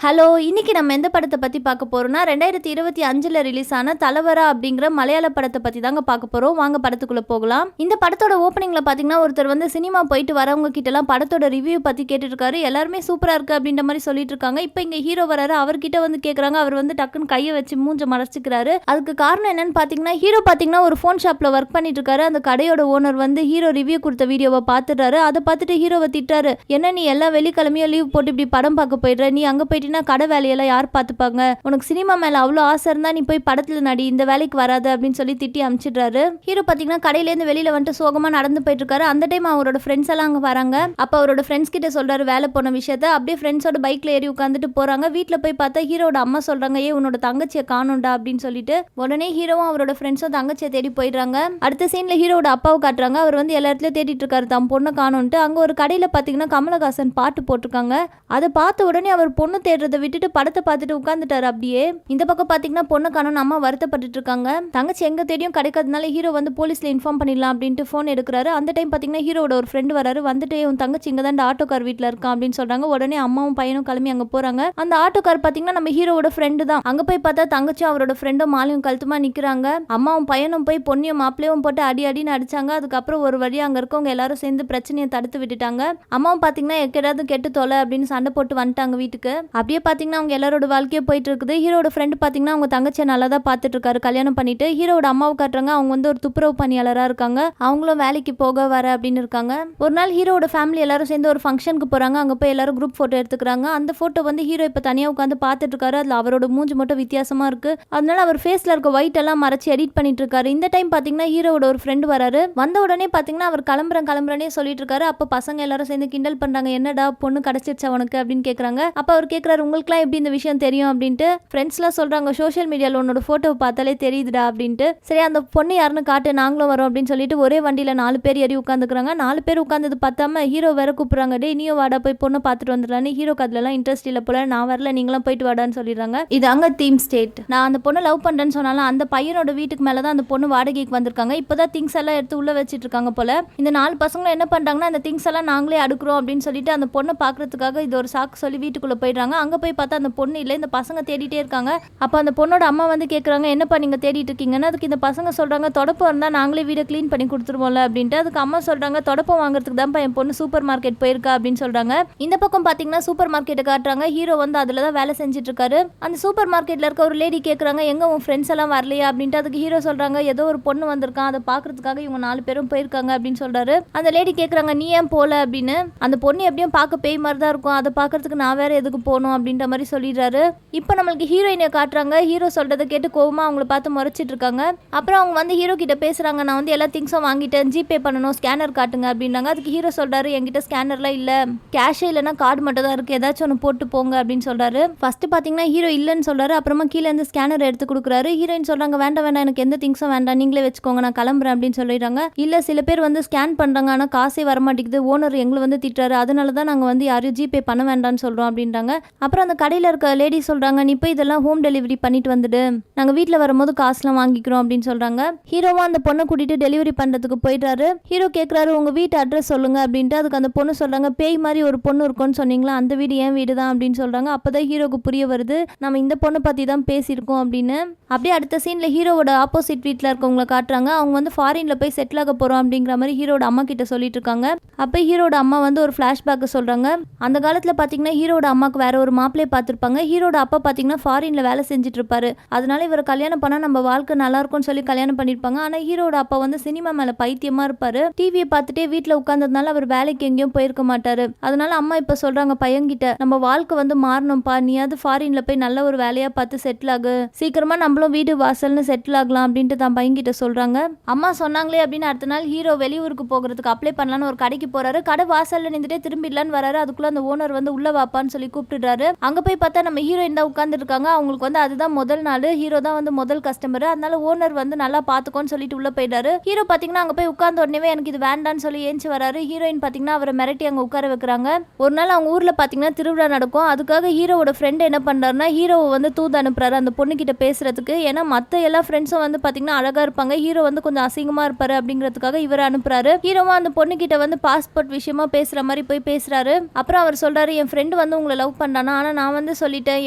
Hello, இன்னைக்கு நம்ம எந்த படத்தை பத்தி பார்க்க போறோம்னா 2025ல ரிலீஸ் ஆன தலவரா அப்படிங்கிற மலையாள படத்தை பத்தி தாங்க பார்க்க போறோம். வாங்க படத்துக்குள்ள போகலாம். இந்த படத்தோட ஓப்பனிங்ல பாத்தீங்கன்னா ஒருத்தர் வந்து சினிமா போயிட்டு வரவங்க கிட்ட எல்லாம் படத்தோட ரிவ்யூ பத்தி கேட்டுட்டு இருக்காரு. எல்லாருமே சூப்பரா இருக்கு அப்படின்ற மாதிரி சொல்லிட்டு இருக்காங்க. இப்போ இங்க ஹீரோ வராரு, அவர்கிட்ட வந்து கேக்குறாங்க. அவர் வந்து டக்குன்னு கையை வச்சு மூஞ்ச மறைச்சிக்கிறாரு. அதுக்கு காரணம் என்னன்னு பாத்தீங்கன்னா ஹீரோ பாத்தீங்கன்னா ஒரு போன் ஷாப்ல ஒர்க் பண்ணிட்டு இருக்காரு. அந்த கடையோட ஓனர் வந்து ஹீரோ ரிவ்யூ கொடுத்த வீடியோவை பார்த்துட்டாரு. அதை பார்த்துட்டு ஹீரோவை திட்டாரு. என்ன நீ எல்லா வெள்ளிக்கிழமையும் லீவ் போட்டு இப்படி படம் பார்க்க போயிடுற, நீ அங்க போயிட்டு கடை வேலையெல்லாம் யார் பார்த்துப்பாங்க, உனக்கு சினிமா மேல அவ்வளோ ஆசை இருந்தா நீ போய் படத்துல நடி, இந்த வேலைக்கு வராது அப்படின்னு சொல்லி திட்டி அமிச்சிடுறாரு. ஹீரோ பாத்தீங்கன்னா கடையிலேருந்து வெளியில வந்துட்டு சோகமா நடந்து போயிட்டு இருக்காரு. அந்த டைம் அவரோட ஃப்ரெண்ட்ஸ் எல்லாம் அங்க வராங்க. அப்ப அவரோட ஃப்ரெண்ட்ஸ் கிட்ட சொல்றாரு வேலை போன விஷயத்த. அப்படியே ஃப்ரெண்ட்ஸோட பைக்ல ஏறி உட்காந்துட்டு போறாங்க. வீட்டுல போய் பார்த்தா ஹீரோட அம்மா சொல்றாங்க, ஏ உன்னோட தங்கச்சியை காணும்டா அப்படின்னு சொல்லிட்டு உடனே ஹீரோவும் அவரோட ஃப்ரெண்ட்ஸும் தங்கச்சியை தேடி போயிடுறாங்க. அடுத்த சீன்ல ஹீரோட அப்பாவை காட்டுறாங்க. அவர் வந்து எல்லா இடத்துலயும் தேடிட்டு இருக்காரு தான் பொண்ணை காணும்ட்டு. அங்க ஒரு கடையில பாத்தீங்கன்னா கமலஹாசன் பாட்டு போட்டிருக்காங்க. அதை பார்த்த உடனே அவர் பொண்ணு தேடுறதை விட்டுட்டு படத்தை பார்த்துட்டு உட்காந்துட்டாரு. அப்படியே இந்த பக்கம் பாத்தீங்கன்னா பொண்ணு காணும் அம்மா வருத்தப்பட்டு இருக்காங்க. தங்கச்சி எங்க தேடியும் கிடைக்காதனால ஹீரோ வந்து போலீஸ்ல இன்ஃபார்ம் பண்ணிடலாம் அப்படின்ட்டு போன் எடுக்கிறாரு. அந்த டைம் பாத்தீங்கன்னா ஹீரோட ஒரு ஃப்ரெண்ட் வராரு. வந்துட்டு உன் தங்கச்சி இங்க தான் ஆட்டோக்கார் வீட்டுல இருக்கான் அப்படின்னு சொல்றாங்க. உடனே அம்மாவும் பையனும் கிளம்பி அங்க போறாங்க. அந்த ஆட்டோக்கார் பாத்தீங்கன்னா நம்ம ஹீரோட ஃப்ரெண்டு தான். அங்க போய் பார்த்தா தங்கச்சியும் அவரோட ஃப்ரெண்டும் மாலையும் கழுத்துமா நிக்கிறாங்க. அம்மாவும் பையனும் போய் பொண்ணையும் மாப்பிளையும் போட்டு அடி அடின்னு அடிச்சாங்க. அதுக்கப்புறம் ஒரு வழியா அங்க இருக்கவங்க எல்லாரும் சேர்ந்து பிரச்சனையை தடுத்து விட்டுட்டாங்க. அம்மாவும் பாத்தீங்கன்னா எக்கேடாவது கெட்டு தொலை அப்படின்னு சண்டை போட்டு வந்துட்டாங்க வீட்டுக்கு. அப்படியே பாத்தீங்கன்னா அவங்க எல்லாரோட வாழ்க்கையே போயிட்டு இருக்குது. ஹீரோட ஃப்ரெண்ட் பாத்தீங்கன்னா அவங்க தங்கச்சியை நல்லா தான் பார்த்துட்டு இருக்காரு கல்யாணம் பண்ணிட்டு. ஹீரோட அம்மாவை காட்டுறாங்க. அவங்க வந்து ஒரு துப்புரவு பணியாளராக இருக்காங்க. அவங்களும் வேலைக்கு போக வர அப்படின்னு இருக்காங்க. ஒரு நாள் ஹீரோட ஃபேமிலி எல்லாரும் சேர்ந்து ஒரு ஃபங்க்ஷனுக்கு போறாங்க. அங்க போய் எல்லாரும் குரூப் போட்டோ எடுத்துக்கிறாங்க. அந்த போட்டோ வந்து ஹீரோ இப்ப தனியா உட்காந்து பார்த்துட்டு இருக்காரு. அதுல அவரோட மூஞ்சி மட்டும் வித்தியாசமா இருக்கு. அதனால அவர் ஃபேஸ்ல இருக்க ஒயிட் எல்லாம் மறைச்சு எடிட் பண்ணிட்டு இருக்காரு. இந்த டைம் பாத்தீங்கன்னா ஹீரோட ஒரு ஃப்ரெண்ட் வராரு. வந்த உடனே பாத்தீங்கன்னா அவர் கிளம்புறேனே சொல்லிட்டு இருக்காரு. அப்ப பசங்க எல்லாரும் சேர்ந்து கிண்டல் பண்றாங்க. என்னடா பொண்ணு கிடைச்சிருச்சா உனக்கு அப்படின்னு கேக்குறாங்க. அப்ப அவர் கேக்குறாரு, உங்களுக்குலாம் எப்படி இந்த விஷயம் தெரியும் அப்படின்ட்டு. ஃப்ரெண்ட்ஸ்லாம் சொல்றாங்க, சோஷியல் மீடியாவில் உன்னோட ஃபோட்டோவை பார்த்தாலே தெரியுதுடா அப்படின்ட்டு. சரி அந்த பொண்ணு யாருன்னு காட்டு, நாங்களும் வரோம் அப்படின்னு சொல்லிட்டு ஒரே வண்டியில் 4 பேர் ஏறி உட்காந்துக்கிறாங்க. 4 பேர் உட்காந்தது பார்த்தாம ஹீரோ வேற கூப்பிடுறாங்க. டே நீயும் வாடா போய் பொண்ணை பார்த்துட்டு வந்துடலான்னு. ஹீரோக்கு அதுலலாம் இன்ட்ரெஸ்ட் இல்லை போல. நான் வரல, நீங்களாம் போயிட்டு வாடான்னு சொல்லிடுறாங்க. இது அங்கே தீம் ஸ்டேட். நான் அந்த பொண்ணை லவ் பண்ணுறேன்னு சொன்னாலும் அந்த பையனோட வீட்டுக்கு மேலே தான் அந்த பொண்ணு வாடகைக்கு வந்திருக்காங்க. இப்போதான் திங்ஸ் எல்லாம் எடுத்து உள்ள வச்சிட்டு இருக்காங்க போல. இந்த 4 பசங்களும் என்ன பண்ணுறாங்கன்னா அந்த திங்ஸ் எல்லாம் நாங்களே அடுக்குறோம் அப்படின்னு சொல்லிட்டு அந்த பொண்ணை பார்க்கறதுக்காக இது ஒரு சாக்கு சொல்லி வீட்டுக்குள்ளே போயிடுறாங்க. அங்கே போய் பார்த்தா அந்த பொண்ணு இல்லை. இந்த பசங்க தேடிட்டே இருக்காங்க. அப்போ அந்த பொண்ணோட அம்மா வந்து கேட்குறாங்க, என்னப்பா நீங்கள் தேடிட்டு இருக்கீங்கன்னா. அதுக்கு இந்த பசங்க சொல்கிறாங்க, தொடப்பம் இருந்தால் நாங்களே வீடை க்ளீன் பண்ணி கொடுத்துருவோம்ல அப்படின்ட்டு. அதுக்கு அம்மா சொல்கிறாங்க, தொடப்பம் வாங்குறதுக்கு தான்ப்பா என் பொண்ணு சூப்பர் மார்க்கெட் போயிருக்கா அப்படின்னு சொல்கிறாங்க. இந்த பக்கம் பார்த்தீங்கன்னா சூப்பர் மார்க்கெட்டை காட்டுறாங்க. ஹீரோ வந்து அதில் தான் வேலை செஞ்சுட்டு இருக்காரு. அந்த சூப்பர் மார்க்கெட்டில் இருக்க ஒரு லேடி கேட்குறாங்க, எங்கே உன் ஃப்ரெண்ட்ஸ் எல்லாம் வரலையா அப்படின்ட்டு. அதுக்கு ஹீரோ சொல்கிறாங்க, ஏதோ ஒரு பொண்ணு வந்திருக்கான், அதை பார்க்கறதுக்காக இவங்க 4 பேரும் போயிருக்காங்க அப்படின்னு சொல்கிறாரு. அந்த லேடி கேட்குறாங்க, நீ ஏன் போல அப்படின்னு. அந்த பொண்ணு எப்படியும் பார்க்க பேய் மாதிரி தான் இருக்கும், அதை பார்க்கறதுக்கு நான் வேற எதுக்கு போகணும் அப்படின்ற மாதிரி சொல்லிடுறாரு. இப்போ நம்மளுக்கு ஹீரோயினை காட்டுறாங்க. ஹீரோ சொல்றதை கேட்டு கோவமா அவங்கள பார்த்து முறைச்சிட்டு இருக்காங்க. அப்புறம் அவங்க வந்து ஹீரோ கிட்ட பேசுறாங்க, நான் வந்து எல்லா திங்ஸும் வாங்கிட்டேன், ஜிபே பண்ணணும், ஸ்கேனர் காட்டுங்க அப்படின்னாங்க. அதுக்கு ஹீரோ சொல்றாரு, என்கிட்ட ஸ்கேனர்லாம் இல்ல, கேஷே இல்லைன்னா கார்டு மட்டும் தான் இருக்கு, ஏதாச்சும் ஒன்று போட்டு போங்க அப்படின்னு சொல்றாரு. ஃபர்ஸ்ட் பாத்தீங்கன்னா ஹீரோ இல்லைன்னு சொல்றாரு. அப்புறமா கீழே இருந்து ஸ்கேனர் எடுத்து கொடுக்குறாரு. ஹீரோயின் சொல்றாங்க, வேண்டாம் எனக்கு எந்த திங்ஸும் வேண்டாம், நீங்களே வச்சுக்கோங்க, நான் கிளம்புறேன் அப்படின்னு சொல்லிடுறாங்க. இல்ல சில பேர் வந்து ஸ்கேன் பண்றாங்க, ஆனா காசே வரமாட்டேங்குது, ஓனர் எங்களை வந்து திட்டுறாரு, அதனால தான் நாங்க வந்து யாரையும் ஜிபே பண்ண வேண்டாம்னு சொல்றோம் அப்படின்றாங்க. அப்புறம் அந்த கடையில இருக்க லேடி சொல்றாங்க, நீ போய் இதெல்லாம் ஹோம் டெலிவரி பண்ணிட்டு வந்துடு, நாங்க வீட்டுல வரும்போது காசுலாம் வாங்கிக்கிறோம் அப்படின்னு சொல்றாங்க. ஹீரோவா அந்த பொண்ணை கூட்டிட்டு டெலிவரி பண்றதுக்கு போயிட்டாரு. ஹீரோ கேக்குறாரு, உங்க வீட்டு அட்ரஸ் சொல்லுங்க அப்படின்ட்டு. அதுக்கு அந்த பொண்ணு சொல்றாங்க, பேய் மாதிரி ஒரு பொண்ணு இருக்கும்னு சொன்னீங்களா, அந்த வீடு என் வீடு தான் அப்படின்னு சொல்றாங்க. அப்பதான் ஹீரோக்கு புரிய வருது, நம்ம இந்த பொண்ணை பத்தி தான் பேசியிருக்கோம் அப்படின்னு. அப்படியே அடுத்த சீன்ல ஹீரோவோட ஆப்போசிட் வீட்டுல இருக்கவங்களை காட்டுறாங்க. அவங்க வந்து ஃபாரின்ல போய் செட்டில் ஆக போறோம் அப்படிங்கிற மாதிரி ஹீரோட அம்மா கிட்ட சொல்லிட்டு இருக்காங்க. அப்ப ஹீரோட அம்மா வந்து ஒரு பிளாஷ்பேக் சொல்றாங்க. அந்த காலத்துல பாத்தீங்கன்னா ஹீரோட அம்மாக்கு வேற ஒரு மாப்பிளைய பார்த்திருப்பாங்க. ஹீரோட அப்பா பாத்தீங்கன்னா ஃபாரின்ல வேலை செஞ்சுட்டு இருப்பாரு. அதனால இவர் கல்யாணம் பண்ணா நம்ம வாழ்க்கை நல்லா இருக்கும்னு சொல்லி கல்யாணம் பண்ணிருப்பாங்க. ஆனா ஹீரோட அப்பா வந்து சினிமா மேல பைத்தியமா இருப்பாரு. டிவியை பார்த்துட்டே வீட்டுல உட்கார்ந்ததுனால அவர் வேலைக்கு எங்கேயும் போயிருக்க மாட்டாரு. அதனால அம்மா இப்ப சொல்றாங்க பையன்கிட்ட, நம்ம வாழ்க்கை வந்து மாறணும்ப்பா, நீயாவது ஃபாரின்ல போய் நல்ல ஒரு வேலையா பார்த்து செட்டில் ஆகு, சீக்கிரமா நம்மளும் வீடு வாசல்னு செட்டில் ஆகலாம் அப்படின்ட்டு தான் பையன்கிட்ட சொல்றாங்க. அம்மா சொன்னாங்களே அப்படின்னு அடுத்த நாள் ஹீரோ வெளியூருக்கு போகிறதுக்கு அப்ளை பண்ணலான்னு ஒரு கடைக்கு போறாரு. கடை வாசல்ல நின்றுட்டே திரும்பிடலான்னு வராரு. அதுக்குள்ள அந்த ஓனர் வந்து உள்ள வாப்பான்னு சொல்லி கூப்பிட்டுறாரு. அங்க போய் பார்த்தா நம்ம ஹீரோயின் தான் உட்கார்ந்து இருக்காங்க. அவங்களுக்கு வந்து அதுதான் முதல் நாள், ஹீரோ தான் வந்து முதல் கஸ்டமர். அதனால ஓனர் வந்து நல்லா பாத்துக்கோன்னு சொல்லிட்டு உள்ள போயிட்டாரு. ஹீரோ பாத்தீங்கன்னா அங்க போய் உட்கார்ந்த உடனே எனக்கு இது வேண்டான்னு சொல்லி ஏஞ்சி வராரு. ஹீரோயின் பாத்தீங்கன்னா அவரை மிரட்டி அங்க உட்கார வைக்கிறாங்க. ஒரு நாள் அவங்க ஊர்ல பாத்தீங்கன்னா திருவிழா நடக்கும். அதுக்காக ஹீரோவோட ஃப்ரெண்ட் என்ன பண்றாருன்னா ஹீரோவை வந்து தூது அனுப்புறாரு அந்த பொண்ணு கிட்ட பேசுறதுக்கு. ஏன்னா மத்த எல்லா ஃப்ரெண்ட்ஸும் வந்து பாத்தீங்கன்னா அழகா இருப்பாங்க, ஹீரோ வந்து கொஞ்சம் அசிங்கமா இருப்பாரு அப்படிங்கிறதுக்காக இவரை அனுப்புறாரு. ஹீரோவும் அந்த பொண்ணு கிட்ட வந்து பாஸ்போர்ட் விஷயமா பேசுற மாதிரி போய் பேசுறாரு. அப்புறம் அவர் சொல்றாரு, என் ஃப்ரெண்டு வந்து உங்களை லவ் பண்ணானா, ஆனா நான் வந்து சொல்லிட்டேன்,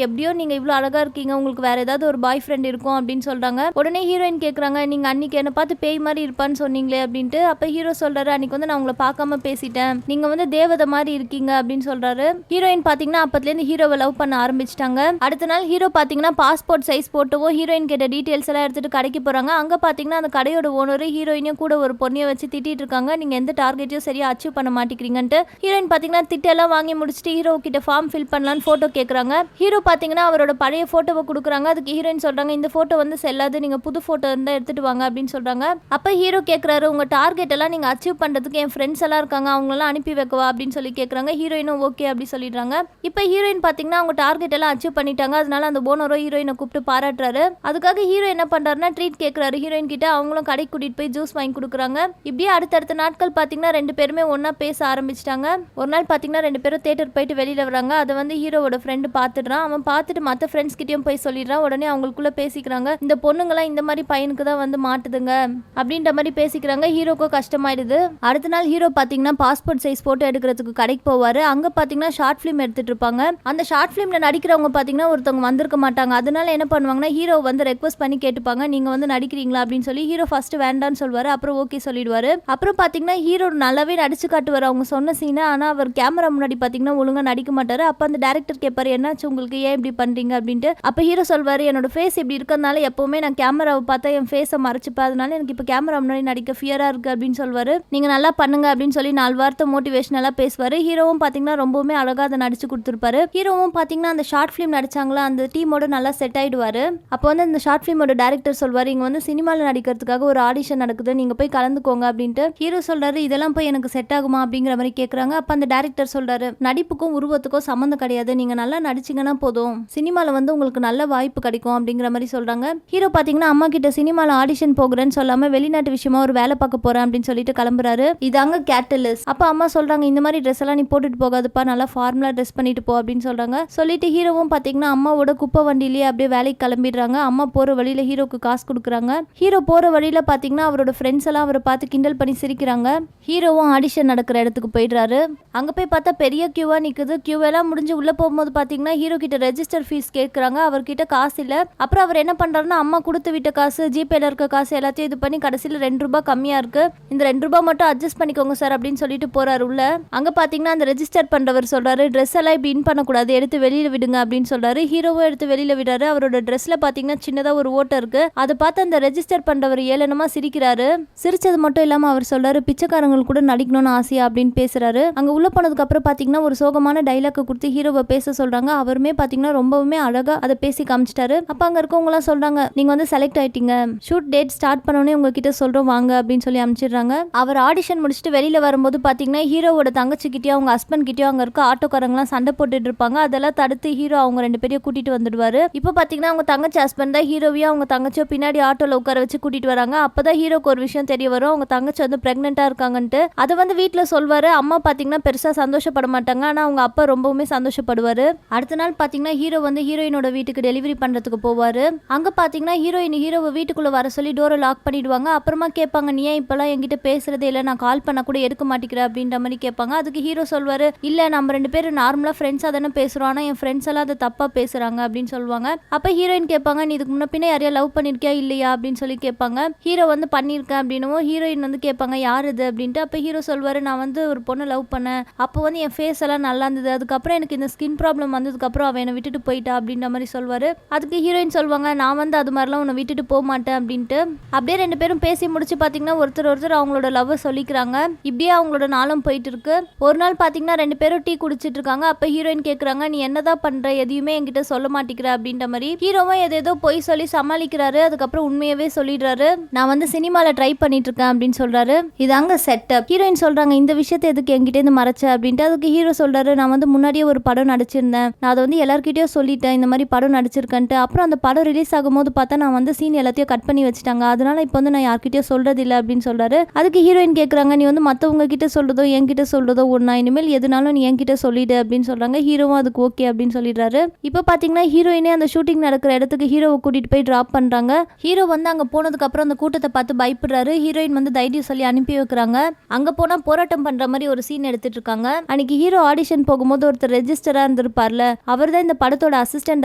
எப்படியோ நீங்க இவ்வளவு அழகா இருக்கீங்க, உங்களுக்கு வேற ஏதாவது ஒரு பாய் ஃப்ரெண்ட் இருக்கும் அப்படின்னு சொல்றாங்க. உடனே ஹீரோயின் கேக்குறாங்க, நீங்க அன்னைக்கு என்ன பார்த்து பேய் மாதிரி இருப்பான்னு சொன்னீங்களே அப்படின்ட்டு. அப்ப ஹீரோ சொல்றாரு, அன்னைக்கு வந்து நான் உங்களை பார்க்காம பேசிட்டேன், நீங்க வந்து தேவதை மாதிரி இருக்கீங்க அப்படின்னு சொல்றாரு. ஹீரோயின் பாத்தீங்கன்னா அப்பத்துல இருந்து ஹீரோவை லவ் பண்ண ஆரம்பிச்சிட்டாங்க. அடுத்த நாள் ஹீரோ பாத்தீங்கன்னா பாஸ்போர்ட் சைஸ் போட்டோவோ ஹீரோயின் கேட்ட டீடைல்ஸ் எல்லாம் எடுத்துட்டு கடைக்கு போறாங்க. அங்க பாத்தீங்கன்னா அந்த கடையோட ஓனர் ஹீரோயினையும் கூட ஒரு பொண்ணைய வச்சு திட்டிட்டு இருக்காங்க, நீங்க எந்த டார்கெட்டையும் சரியா அச்சீவ் பண்ண மாட்டேங்கிறீங்கன்ட்டு. ஹீரோயின் பாத்தீங்கன்னா திட்டெல்லாம் வாங்கி முடிச்சுட்டு ஹீரோ கிட்ட ஃபார்ம் ஃபில் பண்ணலான்னு போட்டோ கேக்குறாங்க. ஹீரோ பாத்தீங்கன்னா அவரோட பழைய போட்டோவை கொடுக்குறாங்க. அதுக்கு ஹீரோயின் சொல்றாங்க, இந்த போட்டோ வந்து செல்லாது, நீங்க புது போட்டோ இருந்தா எடுத்துட்டு வாங்க அப்படின்னு சொல்றாங்க. அப்ப ஹீரோ கேக்குறாரு, உங்க டார்கெட் எல்லாம் நீங்க அச்சீவ் பண்றதுக்கு என் ஃப்ரெண்ட்ஸ் எல்லாம் இருக்காங்க, அவங்களெல்லாம் அனுப்பி வைக்கவா அப்படின்னு சொல்லி கேக்குறாங்க. ஹீரோயினும் ஓகே அப்படி சொல்லிடுறாங்க. இப்ப ஹீரோயின் பாத்தீங்கன்னா அவங்க டார்கெட் எல்லாம் அச்சீவ் பண்ணிட்டாங்க. அதனால அந்த ஓனரோ ஹீரோயினை கூப்பிட்டு பாராட்டுறாரு. அதுக்காக ஹீரோ என்ன பண்றாருன்னா ட்ரீட் கேக்குறாரு ஹீரோயின் கிட்ட. அவங்களும் கடைக்கு கூட்டிட்டு போய் ஜூஸ் வாங்கி கொடுக்குறாங்க. இப்படியே அடுத்தடுத்த நாட்கள் பாத்தீங்கன்னா ரெண்டு பேருமே ஒன்னா பேச ஆரம்பிச்சிட்டாங்க. ஒரு நாள் பாத்தீங்கன்னா ரெண்டு பேரும் தியேட்டர் போயிட்டு வெளியில வராங்க. அதை வந்து ஹீரோவோட ஃப்ரெண்டு பாத்துடுறான். அவன் பார்த்துட்டு மற்ற ஃப்ரெண்ட்ஸ் கிட்டயும் போய் சொல்லிடுறான். உடனே அவங்களுக்குள்ள பேசிக்கிறாங்க, இந்த பொண்ணுங்களாம் இந்த மாதிரி பையனுக்கு தான் வந்து மாட்டுதுங்க அப்படின்ற மாதிரி பேசிக்கிறாங்க. ஹீரோக்கும் கஷ்டமாயிடுது. அடுத்த நாள் ஹீரோ பாத்தீங்கன்னா பாஸ்போர்ட் சைஸ் போட்டோ எடுக்கிறதுக்கு கடைக்கு போவாரு. அங்க பாத்தீங்கன்னா ஷார்ட் பிலிம் எடுத்துட்டு இருப்பாங்க. அந்த ஷார்ட் பிலிம்ல நடிக்கிறவங்க பாத்தீங்கன்னா ஒருத்தவங்க வந்திருக்க மாட்டாங்க. அதனால என்ன பண்ணுவாங்கன்னா ஹீரோ வந்து ரெக்வஸ்ட் பண்ணி கேட்டுப்பாங்க, நீங்க வந்து நடிக்கிறீங்களா அப்படின்னு சொல்லி. ஹீரோ ஃபர்ஸ்ட் வேண்டான்னு சொல்வாரு, அப்புறம் ஓகே சொல்லிடுவாரு. அப்புறம் பாத்தீங்கன்னா ஹீரோ நல்லாவே நடிச்சு காட்டுவாரு அவங்க சொன்ன சீனை. ஆனா அவர் கேமரா முன்னாடி பாத்தீங்கன்னா ஒழுங்கா நடிக்க மாட்டாரு. அப்ப அந்த டைரக்டர் கேட்பாரு, என்னாச்சு உங்களுக்கு, ஏன் இப்படி பண்றீங்க அப்படின்ட்டு. அப்ப ஹீரோ சொல்வாரு, என்னோட ஃபேஸ் இப்படி இருக்கிறதுனால எப்பவுமே நான் கேமராவை பார்த்தா என் ஃபேஸை மறைச்சுப்பேன், அதனால எனக்கு இப்ப கேமரா முன்னாடி நடிக்க ஃபியரா இருக்கு அப்படின்னு சொல்வாரு. நீங்க நல்லா பண்ணுங்க அப்படின்னு சொல்லி 4 வார்த்தை மோட்டிவேஷனலா பேசுவாரு. ஹீரோவும் பாத்தீங்கன்னா ரொம்பவுமே அழகா அதை நடிச்சு கொடுத்துருப்பாரு. ஹீரோவும் பாத்தீங்கன்னா அந்த ஷார்ட் பிலிம் நடிச்சாங்களா அந்த டீமோட நல்லா செட் ஆயிடுவாரு. அப்போ வந்து அந்த ஷார்ட் பிலிமோட டைரக்டர் சொல்வாரு, இங்க வந்து சினிமால நடிக்கிறதுக்காக ஒரு ஆடிஷன் நடக்குது, நீங்க போய் கலந்துக்கோங்க அப்படின்ட்டு. ஹீரோ சொல்றாரு, இதெல்லாம் போய் எனக்கு செட் ஆகுமா அப்படிங்கிற மாதிரி கேக்குறாங்க. அப்ப அந்த டைரக்டர் சொல்றாரு, நடிப்புக்கும் உருவத்துக்கும் சம்மந்தம் கிடையாது, நீங்க நல்லா நடிச்சீங்கன்னா போதும், சினிமால வந்து உங்களுக்கு நல்ல வாய்ப்பு கிடைக்கும் அப்படிங்கிற மாதிரி சொல்றாங்க. ஹீரோ பாத்தீங்கன்னா அம்மா கிட்ட சினிமால ஆடிஷன் போகிறேன்னு சொல்லாம வெளிநாட்டு விஷயமா ஒரு வேலை பார்க்க போறேன் அப்படின்னு சொல்லிட்டு கிளம்புறாரு. இதாங்க கேட்டலிஸ்ட். அப்ப அம்மா சொல்றாங்க, இந்த மாதிரி ட்ரெஸ் எல்லாம் நீ போட்டுட்டு போகாதுப்பா, நல்லா ஃபார்மலா ட்ரெஸ் பண்ணிட்டு போ அப்படின்னு சொல்றாங்க. சொல்லிட்டு ஹீரோவும் பாத்தீங்கன்னா அம்மாவோட குப்பை வண்டியிலேயே அப்படியே வேலைக்கு கிளம்பிடுறாங்க. அம்மா போற வழியில ஹீரோக்கு காசு கொடுக்குறாங்க. ஹீரோ போற வழியில பாத்தீங்கன்னா அவரோட ஃப்ரெண்ட்ஸ் எல்லாம் அவரை பார்த்து கிண்டல் பண்ணி சிரிக்கிறாங்க. ஹீரோவும் ஆடிஷன் நடக்கிற இடத்துக்கு போயிடுறாரு. அங்க போய் பார்த்தா பெரிய கியூவா நிக்குது. கியூ எல்லாம் முடிஞ்சு உள்ள போகும்போது பாத்தீங்கன்னா ஹீரோ கிட்ட ரெஜிஸ்டர் ஃபீஸ் கேட்கறாங்க. அவர்கிட்ட காசு இல்ல. அப்புறம் அவர் என்ன பண்றாருன்னா அம்மா கொடுத்து விட்ட காசு, ஜிபேல இருக்க காசு எல்லாத்தையும் இது பண்ணி கடைசியில 2 ரூபாய் கம்மியா இருக்கு, இந்த 2 ரூபாய் மட்டும் அட்ஜஸ்ட் பண்ணிக்கோங்க சார் அப்படின்னு சொல்லிட்டு போறாரு உள்ள. அங்க பாத்தீங்கன்னா அந்த ரெஜிஸ்டர் பண்றவர் சொல்றாரு, ட்ரெஸ் எல்லாம் இப்படி இன் பண்ணக்கூடாது, எடுத்து வெளியில விடுங்க அப்படின்னு சொல்றாரு. ஹீரோவும் எடுத்து வெளியில விடுறாரு. அவரோட ட்ரெஸ்ல பாத்தீங்கன்னா சின்னதா ஒரு ஓட்டை இருக்கு. அதை பார்த்து அந்த ரெஜிஸ்டர் பண்றவர் ஏளனமா சிரிக்கிறாரு. சிரிச்சது மட்டும் இல்லாம அவர் சொல்றாரு, பிச்சைக்காரங்க கூட நடிக்கணும்னு ஆசையா அப்படின்னு பேசுறாரு. அங்க உள்ள போனதுக்கு அப்புறம் பாத்தீங்கன்னா ஒரு சோகமான டைலாக் கொடுத்து ஹீரோவை பேச சொல்றாங்க. அவருமே பாத்தீங்கன்னா ரொம்பவுமே அழகா அதை பேசி காமிச்சிட்டாரு. அப்ப அங்க இருக்கவங்க எல்லாம் சொல்றாங்க, நீங்க வந்து செலக்ட் ஆயிட்டீங்க, ஷூட் டேட் ஸ்டார்ட் பண்ணோனே உங்ககிட்ட சொல்றோம் வாங்க அப்படின்னு சொல்லி அனுப்பிச்சிடுறாங்க. அவர் ஆடிஷன் முடிச்சுட்டு வெளியில வரும்போது பாத்தீங்கன்னா ஹீரோவோட தங்கச்சி கிட்டயும் அவங்க ஹஸ்பண்ட் கிட்டயும் அங்க இருக்க ஆட்டோக்காரங்களாம் சண்டை போட்டுட்டு இருப்பாங்க. அதெல்லாம் தடுத்து ஹீரோ அவங்க 2 பேரையும் கூட்டிட்டு வந்துடுவாரு. இப்ப பாத்தீங்கன்னா அவங்க தங்கச்சி ஹஸ்பண்ட் தான் ஹீரோவையும் அவங்க தங்கச்சியோ பின்னாடி ஆட்டோல உட்கார வச்சு கூட்டிட்டு வராங்க. அப்பதான் ஹீரோக்கு ஒரு விஷயம் தெரிய வரும், அவங்க தங்கச்சி வந்து பிரெக்னெண்டா இருக்காங்கன்ட்டு. அதை வந்து வீட்டுல சொல்வாரு. அம்மா பாத்தீங்கன்னா பெருசா சந்தோஷப்பட மாட்டாங்க. ஆனா அவங்க அப்பா ரொம்பவுமே சந்தோஷப்படுவாரு. அடுத்த நாள் பாத்தீங்கன்னா ஹீரோ வந்து ஹீரோயினோட வீட்டுக்கு டெலிவரி பண்றதுக்கு போவாரு. அங்க பாத்தீங்கன்னா ஹீரோயின் ஹீரோவை வீட்டுக்குள்ள வர சொல்லி டோரை லாக் பண்ணிடுவாங்க. அப்புறமா கேட்பாங்க, நீ ஏன் இப்பெல்லாம் என்கிட்ட பேசுறதே இல்ல, நான் கால் பண்ண கூட எடுக்க மாட்டேங்கிற அப்படின்ற மாதிரி கேட்பாங்க. அதுக்கு ஹீரோ சொல்வாரு, இல்ல நம்ம 2 பேரும் நார்மலா ஃப்ரெண்ட்ஸா தானே பேசுறோம், ஆனா என் ஃப்ரெண்ட்ஸ் எல்லாம் அதை தப்பா பேசுறாங்க அப்படின்னு சொல்லுவாங்க. அப்ப ஹீரோயின் கேட்பாங்க, நீ இதுக்கு முன்ன பின்ன யாரையா லவ் பண்ணிருக்கியா இல்லையா அப்படின்னு சொல்லி கேட்பாங்க. ஹீரோ வந்து பண்ணிருக்கேன் அப்படின்னும். ஹீரோயின் வந்து கேட்பாங்க, யார் இது அப்படின்ட்டு. அப்ப ஹீரோ சொல்வாரு, நான் வந்து ஒரு பொண்ணை லவ் பண்ணேன், அப்போ வந்து என் ஃபேஸ் எல்லாம் நல்லா இருந்தது, அதுக்கப்புறம் எனக்கு இந்த ஸ்கின் ப்ராப்ளம் வந்ததுக்கு அப்புறம் அவன் என்னை விட்டுட்டு போயிட்டா அப்படின்ற மாதிரி சொல்வாரு. அதுக்கு ஹீரோயின் சொல்வாங்க, நான் வந்து அது மாதிரிலாம் உன்னை விட்டுட்டு போக மாட்டேன் அப்படின்ட்டு. அப்படியே 2 பேரும் பேசி முடிச்சு பாத்தீங்கன்னா ஒருத்தர் அவங்களோட லவ் சொல்லிக்கிறாங்க. இப்படியே அவங்களோட நாளும் போயிட்டு இருக்கு. ஒரு நாள் பாத்தீங்கன்னா 2 பேரும் டீ குடிச்சிட்டு இருக்காங்க. அப்ப ஹீரோயின் கேக்குறாங்க, நீ என்னதான் பண்ற, எதையுமே என்கிட்ட சொல்ல மாட்டேங்கிற அப்படின்ற மாதிரி. ஹீரோவும் ஏதோ பொய் சொல்லி சமாளிக்கிறாரு. அதுக்கப்புறம் உண்மையவே சொல்லிடுறாரு, நான் வந்து சினிமால ட்ரை பண்ணிட்டு இருக்கேன் அப்படின்னு சொல்றாரு. இதாங்க செட்டப். ஹீரோயின் சொல்றாங்க, இந்த விஷயத்தை எதுக்கு என்கிட்ட இருந்து மறைச்ச அப்படின்ட்டு. அதுக்கு ஹீரோ சொல்றாரு, நான் வந்து முன்னாடியே ஒரு படம் நடிச்சிருந்தேன், நான் அதை வந்து எல்லார்கிட்டயும் சொல்லிட்டேன் இந்த மாதிரி படம் நடிச்சிருக்கேன்ட்டு. அப்புறம் அந்த படம் ரிலீஸ் ஆகும்போது பார்த்தா நான் வந்து சீன் எல்லாத்தையும் கட் பண்ணி வச்சுட்டாங்க, அதனால இப்போ வந்து நான் யார்கிட்டயும் சொல்றது இல்லை அப்படின்னு சொல்றாரு. அதுக்கு ஹீரோயின் கேட்குறாங்க, நீ வந்து மற்றவங்க கிட்ட சொல்றதோ என்கிட்ட சொல்றதோ ஒண்ணா, இனிமேல் எதுனாலும் நீ என்கிட்ட சொல்லிடு அப்படின்னு சொல்றாங்க. ஹீரோவும் அதுக்கு ஓகே அப்படின்னு சொல்லிடுறாரு. இப்போ பாத்தீங்கன்னா ஹீரோயினே அந்த ஷூட்டிங் நடக்கிற இடத்துக்கு ஹீரோவை கூட்டிட்டு போய் டிராப் பண்றாங்க. ஹீரோ வந்து அங்க போனதுக்கு அப்புறம் அந்த கூட்டத்தை பார்த்து பயப்படுறாரு. ஹீரோயின் வந்து தைரியம் சொல்லி அனுப்பி வைக்கிறாங்க. அங்க போனா போராட்டம் பண்ற மாதிரி ஒரு சீன் எடுத்துட்டு இருக்காங்க. அன்னைக்கு ஹீரோ ஆடிஷன் போகும்போது ஒருத்தர் ரெஜிஸ்டரா இருந்திருப்பார்ல, அவர் தான் இந்த படத்தோட அசிஸ்டன்ட்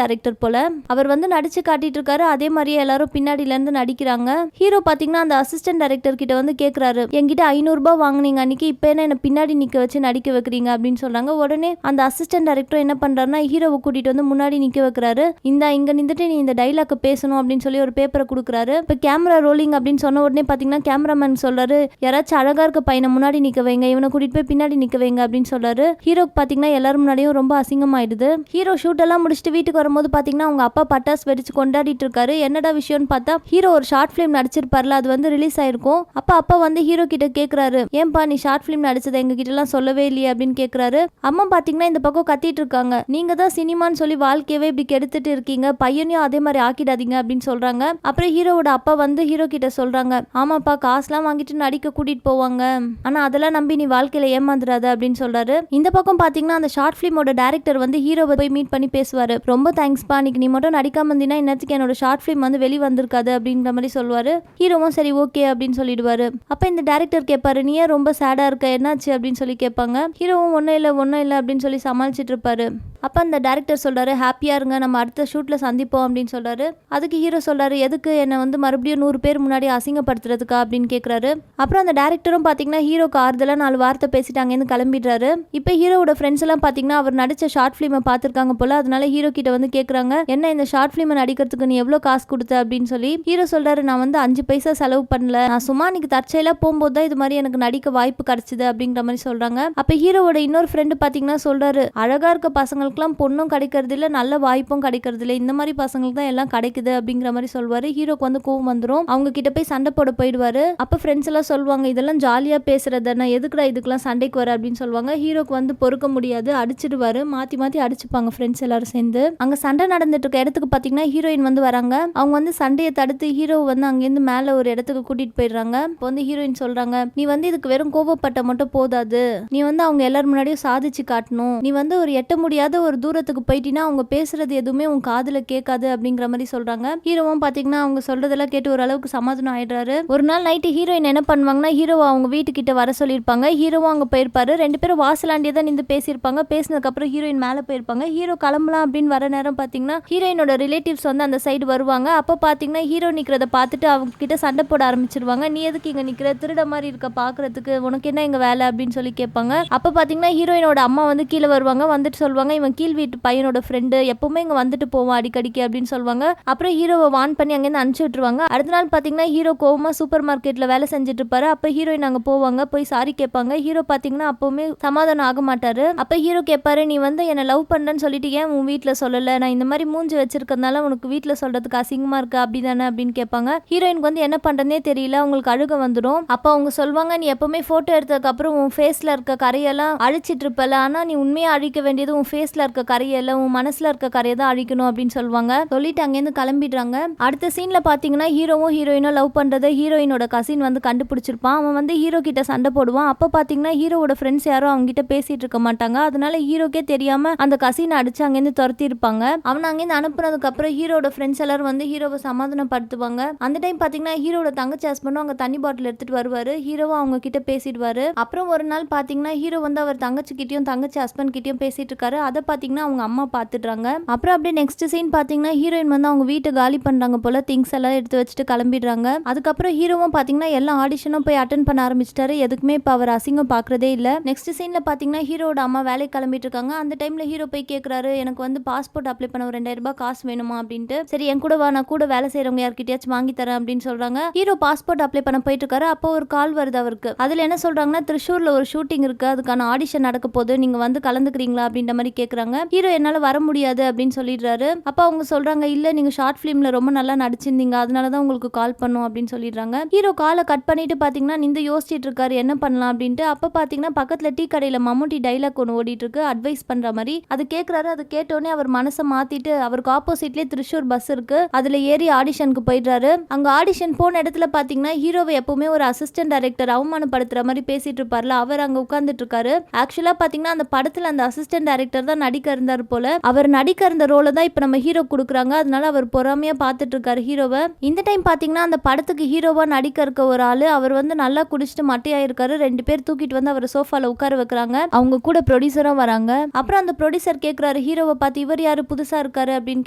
டைரக்டர் போல. அவர் வந்து நடிச்சு காட்டிட்டு இருக்காரு. அதே மாதிரியே எல்லாரும் பின்னாடில இருந்து நடிக்கிறாங்க. ஹீரோ பாத்தீங்கன்னா அந்த அசிஸ்டன்ட் டைரக்டர் கிட்ட வந்து கேக்குறாரு, என்கிட்ட 500 ரூபாய் வாங்குனீங்க அன்னைக்கு, இப்ப என்ன பின்னாடி நிக்க வச்சு நடிக்க வைக்கிறீங்க அப்படின்னு சொல்றாங்க. உடனே அந்த அசிஸ்டன்ட் டைரக்டர் என்ன பண்றாருன்னா ஹீரோவை கூட்டிட்டு வந்து முன்னாடி நிக்க வைக்கிறாரு. இங்க நின்றுட்டு நீ இந்த டைலாக் பேசணும் அப்படின்னு சொல்லி ஒரு பேப்பரை கொடுக்குறாரு. இப்ப கேமரா ரோலிங் அப்படின்னு சொன்ன உடனே பாத்தீங்கன்னா கேமராமேன் சொல்றாரு, யாராச்சும் அழகா இருக்க பையனை முன்னாடி நிக்க வைங்க, இவனை கூட்டிட்டு போய் பின்னாடி நிக்க வைங்க அப்படின்னு சொல்றாரு. ஹீரோக்கு பாத்தீங்கன்னா எல்லாரும் முன்னாடியும் ரொம்ப அசிங்கமாயிடுது. ஹீரோ ஷூட் எல்லாம் முடிச்சுட்டு வீட்டுக்கு வரும்போது பாத்தீங்கன்னா அவங்க அப்பா பட்டாசு வெடிச்சு கொண்டாடிட்டு இருக்காரு. என்னடா விஷயம்னு பார்த்தா ஹீரோ ஒரு ஷார்ட் பிலிம் நடிச்சிருப்பார்ல, அது வந்து ரிலீஸ் ஆயிருக்கும். அப்பா வந்து ஹீரோ கிட்ட கேக்குறாரு, ஏன்பா நீ ஷார்ட் பிலிம் நடிச்சதை எங்க கிட்ட எல்லாம் சொல்லவே இல்லையே அப்படின்னு கேக்குறாரு. அம்மா பாத்தீங்கன்னா இந்த பக்கம் கத்திட்டு இருக்காங்க, நீங்க தான் சினிமான்னு சொல்லி வாழ்க்கையவே இப்படி கெடுத்துட்டு இருக்கீங்க, பையனையும் அதே மாதிரி ஆக்கிடாதீங்க அப்படின்னு சொல்றாங்க. அப்புறம் ஹீரோவோட அப்பா வந்து ஹீரோ கிட்ட சொல்றாங்க, ஆமாப்பா காசுலாம் வாங்கிட்டு நடிக்க கூட்டிட்டு போவாங்க, ஆனா அதெல்லாம் நம்பி நீ வாழ்க்கையில ஏமாந்துடாத அப்படின்னு சொல்றாரு. இந்த பக்கம் பாத்தீங்கன்னா அந்த ஷார்ட் பிலிமோட டைரக்டர் வந்து ஹீரோவை போய் மீட் பண்ணி பேசுவாரு. ரொம்ப தேங்க்ஸ்பா, இன்னைக்கு நீ மட்டும் நடிக்காம இருந்தீங்கன்னா இன்னத்துக்கு என்னோட ஷார்ட் பிலிம் வந்து வெளி வந்திருக்காது அப்படின்ற மாதிரி சொல்லுவாரு. ஹீரோவும் சரி ஓகே அப்படின்னு சொல்லிடுவாரு. அப்ப இந்த டைரக்டர் கேட்பாரு, நீ ஏன் ரொம்ப சேடா இருக்க, என்னாச்சு அப்படின்னு சொல்லி கேட்பாங்க. ஹீரோவும் ஒன்னும் இல்ல அப்படின்னு சொல்லி சமாளிச்சிட்டு இருப்பாரு. அப்ப அந்த டைரக்டர் சொல்றாரு, ஹாப்பியா இருங்க, நம்ம அடுத்த ஷூட்ல சந்திப்போம் அப்படின்னு சொல்றாரு. அதுக்கு ஹீரோ சொல்றாரு, எதுக்கு என்ன வந்து மறுபடியும் 100 பேர் முன்னாடி அசிங்கப்படுத்துறதுக்கா அப்படின்னு கேக்குறாரு. அப்புறம் அந்த டைரக்டரும் பாத்தீங்கன்னா ஹீரோக்கு ஆறுதலா 4 வார்த்தை பேசிட்டு அங்கேருந்து கிளம்பிடுறாரு. இப்ப ஹீரோவோட ஃப்ரெண்ட்ஸ் எல்லாம் பாத்தீங்கன்னா அவர் நடிச்ச ஷார்ட் பிலிமை பார்த்திருக்காங்க போல. அதனால ஹீரோ கிட்ட வந்து கேக்குறாங்க, என்ன இந்த ஷார்ட் பிலிமை நடிக்கிறதுக்கு நீ எவ்வளவு காசு கொடுத்த அப்படின்னு சொல்லி. ஹீரோ சொல்றாரு, நான் வந்து 5 பைசா செலவு பண்ணல, நான் சும்மா இன்னைக்கு தற்செயலா போகும்போது தான் இது மாதிரி எனக்கு நடிக்க வாய்ப்பு கிடைச்சது அப்படிங்கிற மாதிரி சொல்றாங்க. அப்ப ஹீரோவோட இன்னொரு ஃப்ரெண்டு பாத்தீங்கன்னா சொல்றாரு, அழகா இருக்க பசங்களுக்குலாம் பொண்ணும் கிடைக்கிறது இல்ல, நல்ல வாய்ப்பும் கிடைக்கிறது இல்ல, இந்த மாதிரி பசங்களுக்கு தான் எல்லாம் கிடைக்குது அப்படிங்கிற மாதிரி சொல்வாரு. ஹீரோக்கு வந்து கோவம் வந்துடும். அவங்க கிட்ட போய் சண்டை போட போயிடுவாரு. அப்ப ஃப்ரெண்ட்ஸ் எல்லாம் சொல்லுவாங்க, இதெல்லாம் ஜாலியா பேசுறது, நான் எதுக்குடா இதுக்கெல்லாம் சண்டைக்கு வர அப்படின்னு சொல்லுவாங்க. ஹீரோக்கு வந்து பொறுக்க முடியாது, அடிச்சிடுவாரு. மாத்தி மாத்தி அடிச்சுப்பாங்க ஃப்ரெண்ட்ஸ் எல்லாரும் சேர்ந்து. அங்க சண்டை நடந்துட்டு இருக்க இடத்துக்கு பாத்தீங்கன்னா ஹீரோயின் வந்து வராங்க. அவங்க வந்து சண்டையை தடுத்து ஹீரோ வந்து அங்கிருந்து மேல ஒரு இடத்துக்கு கூட்டிட்டு போயிடுறாங்க. இப்போ வந்து ஹீரோயின் சொல்றாங்க, நீ வந்து இதுக்கு வெறும் கோவப்பட்ட மட்டும் போதாது, நீ வந்து அவங்க எல்லாரும் முன்னாடியும் சாதிச்சு காட்டணும், நீ வந்து ஒரு எட்ட முடியாத ஒரு தூரத்துக்கு போயிட்டீனா அவங்க பேசுறது எதுவுமே உன் காதுல கேட்காது அப்படிங்கிற மாதிரி சொல்றாங்க. ஹீரோவும் பாத்தீங்கன்னா அவங்க சொல்றதெல்லாம் கேட்டு ஓரளவுக்கு சமாதானம் ஆயிடுறாரு. ஒரு நாள் நைட்டு ஹீரோயின் என்ன பண்ணுவாங்கன்னா ஹீரோவை அவங்க வீட்டுக்கிட்ட வர சொல்லியிருப்பாங்க. ஹீரோவும் அங்க போயிருப்பாரு. 2 பேரும் வாசலாண்டியே தான் நின்று பேசியிருப்பாங்க. பேசினதுக்கு அப்புறம் ஹீரோயின் மேல போயிருப்பாங்க. ஹீரோ கிளம்பலாம் அப்படின்னு வர நேரம் பாத்தீங்கன்னா ஹீரோயினோட ரிலேட்டிவ்ஸ் வந்து அந்த சைடு வருவாங்க. அப்ப பாத்தீங்கன்னா ஹீரோ நிக்கிறத பார்த்துட்டு அவங்க கிட்ட சண்டை போட ஆரம்பிச்சிருவாங்க. நீ எதுக்கு இங்க நிக்கிற, திருட மாதிரி இருக்க பாக்குறதுக்கு, உனக்கு என்ன இங்க வேலை அப்படின்னு சொல்லி கேட்பாங்க. அப்ப பாத்தீங்கன்னா ஹீரோயினோட அம்மா வந்து கீழே வருவாங்க. வந்துட்டு சொல்லுவாங்க, இவன் கீழ் வீட்டு பையனோட ஃப்ரெண்டு, எப்பவுமே இங்க வந்துட்டு போவான் அடிக்கடிக்கு அப்படின்னு சொல்லுவாங்க. அப்புறம் ஹீரோவை வான் பண்ணி அங்கேருந்து அனுப்பிச்சு விட்டுருவாங்க. அடுத்த நாள் பாத்தீங்கன்னா ஹீரோ கோவமா சூப்பர் மார்க்கெட்ல வேலை செஞ்சுட்டு இருப்பாரு. அப்ப ஹீரோயின் அங்க போவாங்க. போய் சாரி கேட்பாங்க. ஹீரோ பாத்தீங்கன்னா அப்பவுமே சமாதானம் ஆக மாட்டாரு. அப்ப ஹீரோ கேட்பாரு, நீ வந்து என்ன லவ் பண்றேன்னு சொல்லிட்டு ஏன் உன் வீட்டுல சொல்லல, நான் இந்த மாதிரி மூஞ்சி வச்சிருக்கனால உனக்கு வீட்டுல சொல்றதுக்கு அசிங்கமா இருக்கு அப்படிதானே அப்படின்னு கேட்பாங்க. ஹீரோயினுக்கு வந்து என்ன பண்றதுனே தெரியல, உங்களுக்கு அழுக வந்துடும். அப்ப அவங்க சொல்லுவாங்க, நீ எப்பவுமே போட்டோ எடுத்ததுக்கு அப்புறம் உன் ஃபேஸ்ல இருக்க கரையெல்லாம் அழிச்சிட்டு இருப்பல, ஆனா நீ உண்மையா அழிக்க வேண்டியது உன் ஃபேஸ்ல இருக்க கரையல்ல, உன் மனசுல இருக்க கரையை தான் அழிக்கணும் அப்படின்னு சொல்லுவாங்க. சொல்லிட்டு அங்கேருந்து கிளம்பிடுறாங்க. அடுத்த சீன்ல பாத்தீங்கன்னா ஹீரோவும் ஹீரோயினும் லவ் பண்றதை ஹீரோயினோட கசின் வந்து கண்டுபிடிச்சிருப்பான். அவன் வந்து ஹீரோ கிட்ட சண்டை போடுவான். அப்ப பாத்தீங்கன்னா ஹீரோவோட ஃப்ரெண்ட்ஸ் யாரும் அவங்க கிட்ட பேசிட்டு இருக்க மாட்டாங்க. அதனால ஹீரோக்கே தெரியாம அந்த கசினை அடிச்சு அங்கேருந்து துரத்தி இருப்பாங்க. அவன் அங்கேருந்து அனுப்புனதுக்கு அப்புறம் ஹீரோட ஃப்ரெண்ட்ஸ் எல்லாரும் வந்து ஹீரோவை சமாதானப்படுத்துவாங்க. அந்த டைம் பாத்தீங்கன்னா ஹீரோட தங்கச்சி ஹஸ்பண்டும் அங்க தண்ணி பாட்டில் எடுத்துட்டு வருவாரு. ஹீரோவும் அவங்க கிட்ட பேசிடுவாரு. அப்புறம் ஒரு நாள் பாத்தீங்கன்னா ஹீரோ வந்து அவர் தங்கச்சி கிட்டயும் தங்கச்சி ஹஸ்பண்ட் கிட்டயும் பேசிட்டு இருக்காரு. அதை பாத்தீங்கன்னா அவங்க அம்மா பாத்துடுறாங்க. அப்புறம் அப்படியே நெக்ஸ்ட் சீன் பாத்தீங்கன்னா ஹீரோயின் வந்து அவங்க வீட்டை காலி பண்றாங்க போல, திங்ஸ் எல்லாம் எடுத்து வச்சுட்டு கிளம்பிடுறாங்க. அதுக்கப்புறம் ஹீரோவும் பாத்தீங்கன்னா எல்லா ஆடிஷனும் போய் அட்டென்ட் பண்ண ஆரம்பிச்சிட்டாரு. எதுக்குமே இப்ப அவர் அசிங்கம் பாக்குறதே இல்ல. நெக்ஸ்ட் சீன்ல பாத்தீங்கன்னா ஹீரோட அம்மா வேலைக்கு கிளம்பிட்டு இருக்காங்க. அந்த டைம்ல ஹீரோ போய் கேக்குறாரு, எனக்கு வந்து பாஸ்போர்ட் அப்ளை பண்ண ஒரு 2000 ரூபாய் காசு வேணுமா அப்படின்ட்டு. சரி என் கூட வா, நான் கூட வேலை செய்யறவங்க யார்கிட்டயாச்சும் வாங்கி தரேன் அப்படின்னு சொல்றாங்க. ஹீரோ பாஸ்போர்ட் அப்ளை பண்ண போயிட்டு இருக்காரு. அப்போ ஒரு கால் வருது அவருக்கு. அதுல என்ன சொல்றாங்கன்னா, திருச்சூர்ல ஒரு ஷூட்டிங் இருக்கு, அதுக்கான ஆடிஷன் நடக்க போகுது, நீங்க வந்து கலந்துக்கிறீங்களா அப்படின்ற மாதிரி கேக்குறாங்க. ஹீரோ என்னால வர முடியாது அப்படின்னு சொல்லிடுறாரு. அப்ப அவங்க சொல்றாங்க, இல்ல நீங்க ஷார்ட் பிலிம்ல ரொம்ப நல்லா நடிச்சிருந்தீங்க, அதனாலதான் உங்களுக்கு கால் பண்ணோம் அப்படின்னு சொல்லிடுறாங்க. ஹீரோ காலை கட் பண்ணிட்டு பாத்தீங்கன்னா நின்று யோசிச்சுட்டு இருக்காரு என்ன பண்ணலாம் அப்படின்ட்டு. அப்ப பாத்தீங்கன்னா பக்கத்துல டீ கடையில மம்முட்டி டைலாக் ஒன்று ஓடிட்டு இருக்கு, அட்வைஸ் பண்ற மாதிரி. அது கேக்குறாரு. அது கேட்டோடனே அவர் மனசை மாத்திட்டு அவருக்கு ஆப்போசிட்லயே திருச்சூர் பஸ் இருக்கு, அதுல ஏறி ஆடிஷனுக்கு போயிடுறாரு. அங்க ஆடிஷன் போன இடத்துல பாத்தீங்கன்னா ஹீரோவை எப்பவுமே ஒரு அசிஸ்டன்ட் டைரக்டர் அவமானப்படுத்துற மாதிரி பேசிட்டு இருப்பார்ல, அவர் அங்க உட்கார்ந்துட்டு இருக்காரு. ஆக்சுவலா பாத்தீங்கன்னா அந்த படத்துல அந்த அசிஸ்டன்ட் டைரக்டர் தான் நடிக்க இருந்தார் போல. அவர் நடிக்க இருந்த ரோல தான் இப்ப நம்ம ஹீரோ கொடுக்குறாங்க. அதனால அவர் பொறாமையா பாத்துட்டு இருக்காரு ஹீரோவை. இந்த டைம் பாத்தீங்கன்னா அந்த படத்துக்கு ஹீரோவா நடிக்க இருக்க ஒரு ஆளு, அவர் வந்து நல்லா குடிச்சிட்டு மட்டையா இருக்காரு. 2 பேர் தூக்கிட்டு வந்து அவர் சோஃபால உட்கார வைக்கிறாங்க. அவங்க கூட ப்ரொடியூசரும் வராங்க. அப்புறம் அப்புறம் அந்த ப்ரொடியூசர் கேக்குறாரு ஹீரோவை பார்த்து, இவர் யாரு புதுசா இருக்காரு அப்படின்னு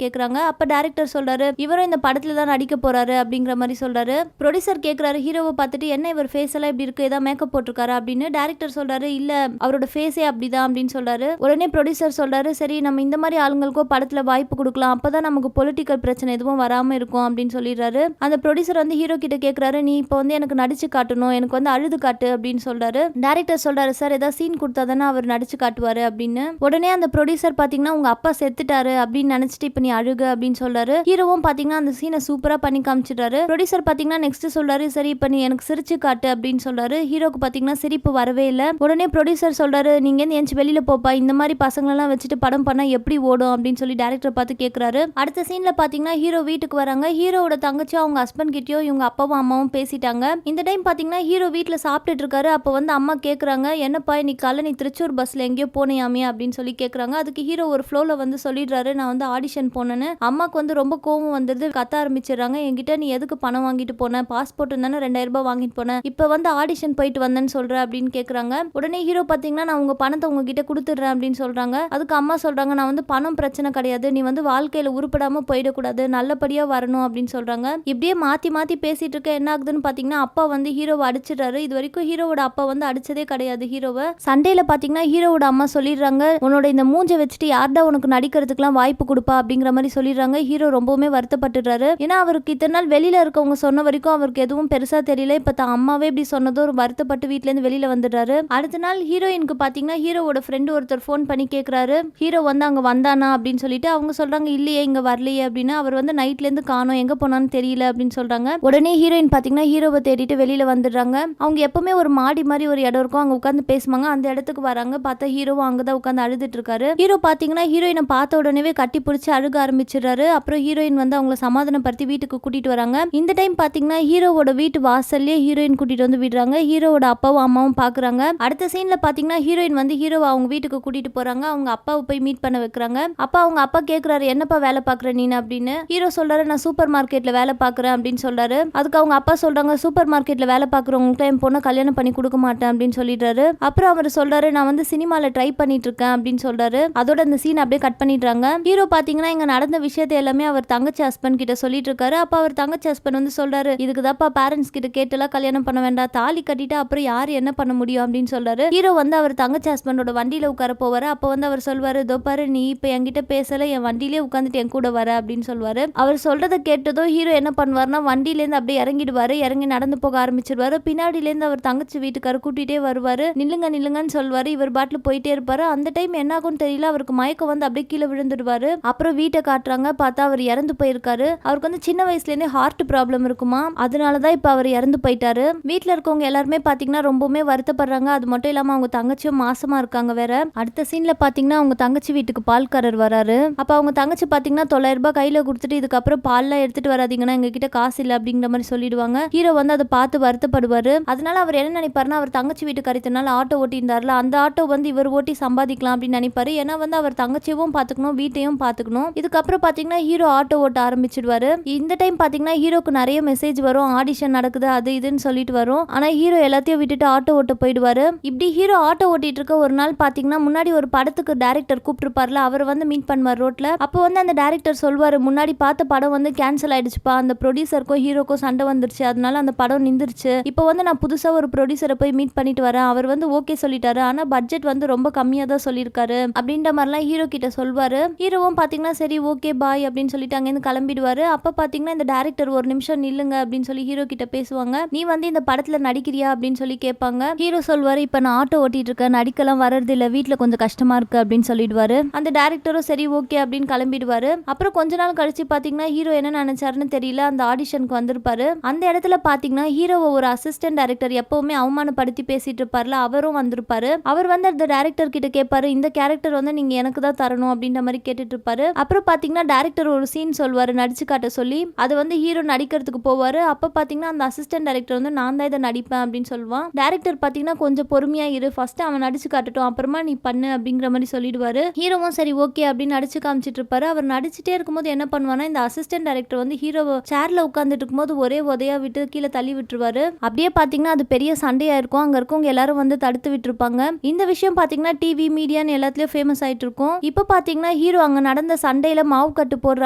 கேக்குறாங்க. அப்ப டைரக்டர் சொல்றாரு, இவரும் இந்த படத்துல தான் நடிக்க போறாரு அப்படிங்கிற மாதிரி சொல்றாரு. ப்ரொடியூசர் கேக்குறாரு ஹீரோவை பார்த்துட்டு, என்ன இவர் ஃபேஸ் எல்லாம் இப்படி இருக்கு, ஏதாவது மேக்கப் போட்டிருக்காரு அப்படின்னு. டைரக்டர் சொல்றாரு, இல்ல அவரோட ஃபேஸே அப்படிதான் அப்படின்னு சொல்றாரு. உடனே ப்ரொடியூசர் சொல்றாரு, சரி நம்ம இந்த மாதிரி ஆளுங்களுக்கும் படத்துல வாய்ப்பு கொடுக்கலாம், அப்பதான் நமக்கு பொலிட்டிக்கல் பிரச்சனை எதுவும் வராம இருக்கும் அப்படின்னு சொல்லிடுறாரு. அந்த ப்ரொடியூசர் வந்து ஹீரோ கிட்ட கேக்குறாரு, நீ இப்போ வந்து எனக்கு நடிச்சு காட்டணும், எனக்கு வந்து அழுது காட்டு அப்படின்னு சொல்றாரு. டைரக்டர் சொல்றாரு, சார் ஏதாவது சீன் கொடுத்தா தானே அவர் நடிச்சு காட்டுவாரு அப்படின்னு. உடனே அந்த ப்ரொடியூசர் பாத்தீங்கன்னா, உங்க அப்பா செத்துட்டாரு அப்படின்னு நினைச்சிட்டு இப்ப நீ அழுக அப்படின்னு சொல்றாரு. ஹீரோவும் பாத்தீங்கன்னா அந்த சீனை சூப்பரா பண்ணி காமிச்சிட்டாரு. ப்ரொடியூசர் பாத்தீங்கன்னா நெக்ஸ்ட் சொல்றாரு, சரி இப்ப நீ எனக்கு சிரிச்சு காட்டு அப்படின்னு சொல்றாரு. ஹீரோக்கு பாத்தீங்கன்னா சிரிப்பு வரவே இல்ல. உடனே ப்ரொடியூசர் சொல்றாரு, நீங்க எந்திரிச்சு வெளியில போப்பா, இந்த மாதிரி பசங்க எல்லாம் வச்சுட்டு படம் பண்ணா எப்படி ஓடும் அப்படின்னு சொல்லி டைரக்டர் பார்த்து கேக்குறாரு. அடுத்த சீன்ல பாத்தீங்கன்னா ஹீரோ வீட்டுக்கு வராங்க. ஹீரோவோட தங்கச்சி அவங்க ஹஸ்பண்ட் கிட்டயோ இவங்க அப்பாவும் அம்மாவும் பேசிட்டாங்க. இந்த டைம் பாத்தீங்கன்னா ஹீரோ வீட்டுல சாப்பிட்டுட்டு இருக்காரு. அப்ப வந்து அம்மா கேக்குறாங்க, என்னப்பா இன்னைக்கு காலைல நீ திருச்சூர் பஸ்ல எங்கேயோ போனியாமே அப்படின்னு சொல்லி கேக்குறாங்க. அதுக்கு ஹீரோ ஒரு ஃப்ளோல வந்து சொல்லிடுறாரு, நான் வந்து ஆடிஷன் போனேன்னு. அம்மாக்கு வந்து ரொம்ப கோவம் வந்துருது, கத்த ஆரம்பிச்சிடுறாங்க. என்கிட்ட நீ எதுக்கு பணம் வாங்கிட்டு போன, பாஸ்போர்ட் தானே 2000 ரூபாய் வாங்கிட்டு போனேன், இப்ப வந்து ஆடிஷன் போயிட்டு வந்தேன்னு சொல்ற அப்படின்னு கேக்குறாங்க. உடனே ஹீரோ பாத்தீங்கன்னா, நான் உங்க பணத்தை உங்ககிட்ட கொடுத்துடுறேன் அப்படின்னு சொல்றாங்க. அதுக்கு அம்மா சொல்றாங்க, நான் வந்து பணம் பிரச்சனை கிடையாது, நீ வந்து வாழ்க்கையில உருப்படாம போயிடக்கூடாது, நல்லபடியா வரணும் அப்படின்னு சொல்றாங்க. இப்படியே மாத்தி மாத்தி பேசிட்டு இருக்க என்ன ஆகுதுன்னு பாத்தீங்கன்னா, அப்பா வந்து ஹீரோவை அடிச்சிடுறாரு. இது வரைக்கும் ஹீரோவோட அப்பா வந்து அடிச்சதே கிடையாது ஹீரோவை. சண்டேல பாத்தீங்கன்னா ஹீரோவோட அம்மா சொல்லிடுறாங்க, உன்னோட இந்த மூஞ்ச வச்சுட்டு யார்டா உனக்கு நடிக்கிறதுக்குலாம் வாய்ப்பு கொடுப்பா அப்படிங்கிற மாதிரி சொல்லிடுறாங்க. ஹீரோ ரொம்பவுமே வருத்தப்பட்டுறாரு. ஏன்னா அவருக்கு இத்தனை நாள் வெளியில இருக்கவங்க சொன்ன வரைக்கும் அவருக்கு எதுவும் பெருசா தெரியல. இப்ப தான் அம்மாவே இப்படி சொன்னதும் ஒரு வருத்தப்பட்டு வீட்ல இருந்து வெளியில வந்துடுறாரு. அடுத்த நாள் ஹீரோயினுக்கு பாத்தீங்கன்னா ஹீரோவோட ஃப்ரெண்டு ஒருத்தர் ஃபோன் பண்ணி கேக்குறாரு, ஹீரோ வந்து அங்க வந்தானா அப்படின்னு சொல்லிட்டு. அவங்க சொல்றாங்க, இல்லையே இங்க வரலையே அப்படின்னு. அவர் வந்து நைட்ல இருந்து காணோம், எங்க போனான்னு தெரியல அப்படின்னு சொல்றாங்க. உடனே ஹீரோயின் பாத்தீங்கன்னா ஹீரோவை தேடிட்டு வெளியில வந்துடுறாங்க. அவங்க எப்பவுமே ஒரு மாடி மாதிரி ஒரு இடம் இருக்கும், அங்க உட்காந்து பேசுவாங்க. அந்த இடத்துக்கு வராங்க. பார்த்தா ஹீரோவும் அங்கதான் உட்காந்து அழுதுட்டு இருக்காரு. ஹீரோ பாத்தீங்கன்னா ஹீரோயினை பார்த்த உடனே கட்டி பிடிச்சி அழுக ஆரம்பிச்சிடுறாரு. அப்புறம் ஹீரோயின் வந்து அவங்களை சமாதானப்படுத்தி வீட்டுக்கு கூட்டிட்டு வராங்க. இந்த டைம் பாத்தீங்கன்னா ஹீரோவோட வீட்டு வாசல்லே ஹீரோயின் கூட்டிட்டு வந்து விடுறாங்க. ஹீரோவோட அப்பாவும் அம்மாவும் பாக்குறாங்க. அடுத்த சீன்ல பாத்தீங்கன்னா ஹீரோயின் வந்து ஹீரோவை அவங்க வீட்டுக்கு கூட்டிட்டு போறாங்க. அவங்க அப்பாவை போய் மீட் பண்ண வைக்கிறாங்க. அவங்க அப்பா கேக்குறாரு, என்னப்பா வேலை பாக்குற நீ அப்படின்னு. ஹீரோ சொல்றாரு, நான் சூப்பர் மார்க்கெட்ல வேலை பாக்குறேன் அப்படின்னு சொல்றாரு. அதுக்கு அவங்க அப்பா சொல்றாங்க, சூப்பர் மார்க்கெட்ல வேலை பாக்குறவங்களுக்கு என் பொண்ணை கல்யாணம் பண்ணி கொடுக்க மாட்டேன் அப்படின்னு சொல்லிடுறாரு. அப்புறம் அவர் சொல்றாரு, நான் வந்து சினிமால ட்ரை பண்ணிட்டு இருக்கேன் அப்படின்னு சொல்றாரு. அதோட அந்த சீன் அப்படியே கட் பண்ணிடுறாங்க. ஹீரோ பாத்தீங்கன்னா இங்க நடந்த விஷயத்தை எல்லாமே அவர் தங்கச்சி ஹஸ்பண்ட் கிட்ட சொல்லிட்டு இருக்காரு. அப்ப அவர் தங்கச்சி ஹஸ்பண்ட் வந்து சொல்றாரு, இதுக்கு தாப்பா பேரண்ட்ஸ் கிட்ட கேட்டெல்லாம் கல்யாணம் பண்ண வேண்டாம், தாலி கட்டிட்டு அப்புறம் யாரு என்ன பண்ண முடியும் அப்படின்னு சொல்றாரு. ஹீரோ வந்து அவர் தங்கச்சி ஹஸ்பண்டோட வண்டியில உட்கார போவாரு. அப்ப வந்து அவர் சொல்வாரு, இதோ பாரு நீ இப்ப என்கிட்ட பேசல, என் வண்டியிலே உட்காந்துட்டு என் கூட வர அப்படின்னு சொல்வாரு. அவர் சொல்றதை கேட்டதும் ஹீரோ என்ன பண்ணுவாருன்னா வண்டியில இருந்து அப்படியே இறங்கிடுவாரு. இறங்கி நடந்து போக ஆரம்பிச்சிருவாரு. பின்னாடில இருந்து அவர் தங்கச்சி வீட்டுக்காரர் கூட்டிட்டே வருவாரு. நில்லுங்க நில்லுங்கன்னு சொல்வாரு. இவர் பாட்டில் போயிட்டே இருப்பாரு. அந்த டைம் என்ன ஆகும்னு தெரியல, அவருக்கு மயக்கம் வந்து அப்படியே கீழே விழுந்துடுவாரு. அப்புறம் வீட்டை காட்டுறாங்க. பார்த்தா அவர் இறந்து போயிருக்காரு. அவருக்கு வந்து சின்ன வயசுல இருந்தே ஹார்ட் ப்ராப்ளம் இருக்குமா, அதனாலதான் இப்ப அவர் இறந்து போயிட்டாரு. வீட்டுல இருக்கவங்க எல்லாருமே பாத்தீங்கன்னா ரொம்பவுமே வருத்தப்படுறாங்க. அது மட்டும் இல்லாம அவங்க தங்கச்சியும் மாசமா இருக்காங்க வேற. அடுத்த சீன்ல பாத்தீங்கன்னா அவங்க தங்கச்சி வீட்டுக்கு பால்காரர் வராரு. அப்ப அவங்க தங்கச்சி பாத்தீங்கன்னா 900 ரூபாய் கையில கொடுத்துட்டு, இதுக்கப்புறம் பால்லாம் எடுத்துட்டு வராதீங்கன்னா எங்க கிட்ட காசு இல்ல அப்படிங்கிற மாதிரி சொல்லிடுவாங்க. ஹீரோ வந்து அதை பார்த்து வருத்தப்படுவாரு. அதனால அவர் என்ன நினைப்பாருன்னா, அவர் தங்கச்சி வீட்டுக்கு அடித்தனால ஆட்டோ ஓட்டி இருந்தாருல, அந்த ஆட்டோ வந்து இவர் ஓட்டி சம்பாதிக்கலாம் அப்படின்னு நினைப்பாரு. ஏன்னா வந்து அவர் தங்கச்சியும் பாத்துக்கணும், வீட்டையும் பாத்துக்கணும். இதுக்கப்புறம் பாத்தீங்கன்னா ஹீரோ ஆட்டோ ஓட்ட ஆரம்பிச்சிடுவாரு. இந்த டைம் பாத்தீங்கன்னா ஹீரோக்கு நிறைய மெசேஜ் வரும், ஆடிஷன் நடக்குது அது இதுன்னு சொல்லிட்டு வரும். ஆனா ஹீரோ எல்லாத்தையும் விட்டுட்டு ஆட்டோ ஓட்ட போயிடுவாரு. இப்படி ஹீரோ ஆட்டோ ஓட்டிட்டு இருக்க ஒரு நாள் பாத்தீங்கன்னா முன்னாடி ஒரு படத்துக்கு டைரக்டர் கூப்பிட்டுருப்பார்ல, அவர் வந்து மீட் பண்ணுவார் ரோட்ல. அப்போ வந்து அந்த டைரக்டர் சொல்வாரு, முன்னாடி பார்த்த படம் வந்து கேன்சல் ஆயிடுச்சுப்பா, அந்த ப்ரொடியூசருக்கும் ஹீரோக்கும் சண்டை வந்துருச்சு, அதனால அந்த படம் நின்றுச்சு. இப்போ வந்து நான் புதுசா ஒரு ப்ரொடியூசரை போய் மீட் பண்ணிட்டு வரேன், அவர் வந்து ஓகே சொல்லிட்டாரு, ஆனா பட்ஜெட் வந்து ரொம்ப கம்மியா தான் சொல்லியிருக்காரு அப்படின்ற மாதிரிலாம் ஹீரோ கிட்ட சொல்வாரு. ஹீரோவும் பாத்தீங்கன்னா சரி ஓகே பாய் அப்படின்னு சொல்லிட்டு அங்கேருந்து கிளம்பிடுவாரு. அப்ப பாத்தீங்கன்னா இந்த டைரக்டர் ஒரு நிமிஷம் நில்லுங்க அப்படின்னு சொல்லி ஹீரோ கிட்ட பேசுவாங்க. நீ வந்து இந்த படத்துல நடிக்கிறியா அப்படின்னு சொல்லி கேட்பாங்க. ஹீரோ சொல்வாரு, இப்ப நான் ஆட்டோ ஓட்டிட்டு இருக்கேன், நடிக்கலாம் வர்றது இல்ல, வீட்டுல கொஞ்சம் கஷ்டமா இருக்கு அப்படின்னு சொல்லிடுவாரு. அந்த டைரக்டரும் சரி ஓகே அப்படின்னு கிளம்பிடுவாரு. அப்புறம் கொஞ்ச நாள் கழிச்சு பாத்தீங்கன்னா ஹீரோ என்ன நினைச்சாருன்னு தெரியல, அந்த ஆடிஷனுக்கு வந்திருப்பாரு. அந்த இடத்துல பாத்தீங்கன்னா ஹீரோவை ஒரு அசிஸ்டன்ட் டைரக்டர் எப்பவுமே அவமானப்படுத்தி பேசிட்டு இருப்பார்ல, அவரும் வந்திருப்பாரு. அவர் வந்து அந்த டைரக்டர் கிட்ட கேட்பாரு, இந்த கேரக்டர் வந்து நீங்க எனக்கு தான் தரணும் அப்படின்ற மாதிரி கேட்டுட்டு இருப்பாரு. அப்புறம் பாத்தீங்கன்னா டைரக்டர் ஒரு சீன் சொல்வாரு நடிச்சு காட்ட சொல்லி, அது வந்து ஹீரோ நடிக்கிறதுக்கு போவாரு. அப்ப பாத்தீங்கன்னா அந்த அசிஸ்டன்ட் டைரக்டர் வந்து நான் தான் இதை நடிப்பேன் அப்படின்னு சொல்லுவான். டைரக்டர் பாத்தீங்கன்னா கொஞ்சம் பொறுமையா இரு, ஃபர்ஸ்ட் அவன் நடிச்சு காட்டட்டும், அப்புறமா நீ பண்ணு அப்படிங்கிற மாதிரி சொல்லிடுவாரு. ஹீரோவும் சரி ஓகே அப்படின்னு நடிச்சு காமிச்சிட்டு இருப்பாரு. அவர் நடிச்சுட்டே இருக்கும்போது என்ன பண்ணுவானா, இந்த அசிஸ்டன்ட் டைரக்டர் வந்து ஹீரோவை சேர்ல உட்கார்ந்துட்டு இருக்கும்போது ஒரே உதையா விட்டு கீழே தள்ளி விட்டுருவாரு. அப்படியே பாத்தீங்கன்னா அது பெரிய சண்டையா இருக்கும். அங்க இருக்கவங்க எல்லாரும் வந்து தடுத்து விட்டுருப்பாங்க. இந்த விஷயம் பாத்தீங்கன்னா டிவி மீடியான்னு எல்லாத்துலயும் ஃபேமஸ் ஆயிட்டு இருக்கும். இப்ப பாத்தீங்கன்னா ஹீரோ அங்க நடந்த சண்டையில மாவு கட்டு போடுற